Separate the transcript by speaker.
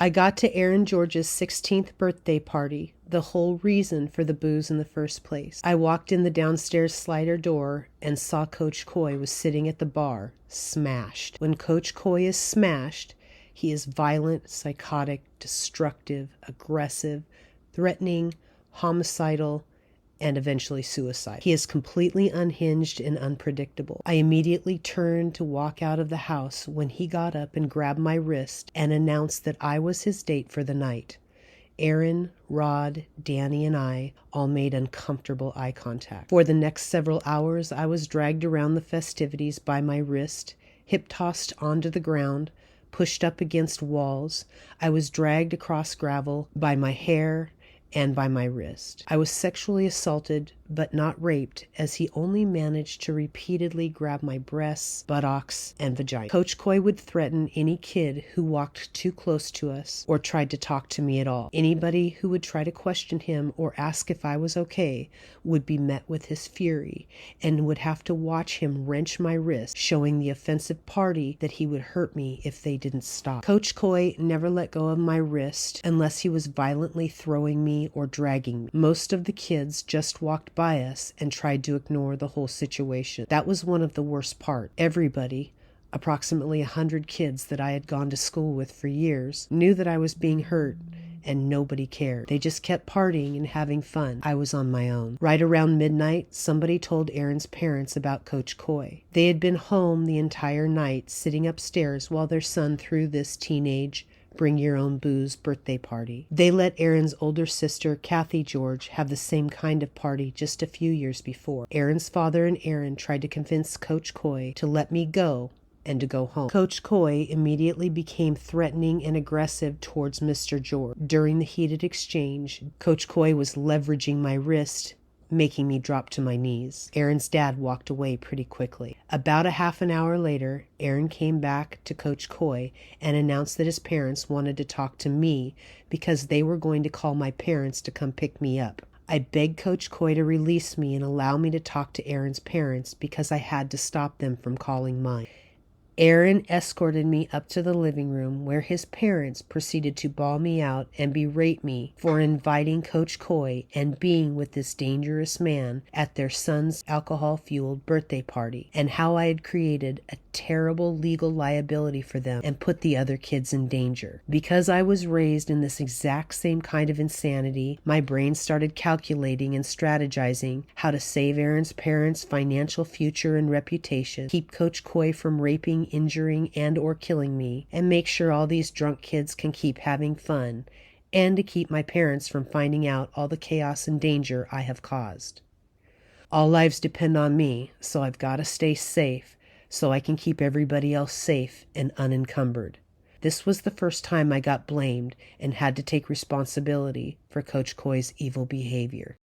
Speaker 1: I got to Aaron George's 16th birthday party, the whole reason for the booze in the first place. I walked in the downstairs slider door and saw Coach Coy was sitting at the bar, smashed. When Coach Coy is smashed, he is violent, psychotic, destructive, aggressive, threatening, homicidal, and eventually suicide. He is completely unhinged and unpredictable. I immediately turned to walk out of the house when he got up and grabbed my wrist and announced that I was his date for the night. Aaron, Rod, Danny, and I all made uncomfortable eye contact. For the next several hours, I was dragged around the festivities by my wrist, hip-tossed onto the ground, pushed up against walls. I was dragged across gravel by my hair and by my wrist. I was sexually assaulted, but not raped, as he only managed to repeatedly grab my breasts, buttocks, and vagina. Coach Coy would threaten any kid who walked too close to us or tried to talk to me at all. Anybody who would try to question him or ask if I was okay would be met with his fury and would have to watch him wrench my wrist, showing the offensive party that he would hurt me if they didn't stop. Coach Coy never let go of my wrist unless he was violently throwing me or dragging me. Most of the kids just walked by us and tried to ignore the whole situation. That was one of the worst parts. Everybody, approximately 100 kids that I had gone to school with for years, knew that I was being hurt, and nobody cared. They just kept partying and having fun. I was on my own. Right around midnight, somebody told Aaron's parents about Coach Coy. They had been home the entire night, sitting upstairs while their son threw this teenage bring your own booze birthday party. They let Aaron's older sister, Kathy George, have the same kind of party just a few years before. Aaron's father and Aaron tried to convince Coach Coy to let me go and to go home. Coach Coy immediately became threatening and aggressive towards Mr. George. During the heated exchange, Coach Coy was leveraging my wrist, making me drop to my knees. Aaron's dad walked away pretty quickly. About a half an hour later, Aaron came back to Coach Coy and announced that his parents wanted to talk to me because they were going to call my parents to come pick me up. I begged Coach Coy to release me and allow me to talk to Aaron's parents because I had to stop them from calling mine. Aaron escorted me up to the living room where his parents proceeded to bawl me out and berate me for inviting Coach Coy and being with this dangerous man at their son's alcohol-fueled birthday party, and how I had created a terrible legal liability for them and put the other kids in danger. Because I was raised in this exact same kind of insanity, my brain started calculating and strategizing how to save Aaron's parents' financial future and reputation, keep Coach Coy from raping, injuring, and or killing me, and make sure all these drunk kids can keep having fun, and to keep my parents from finding out all the chaos and danger I have caused. All lives depend on me, so I've got to stay safe so I can keep everybody else safe and unencumbered. This was the first time I got blamed and had to take responsibility for Coach Coy's evil behavior.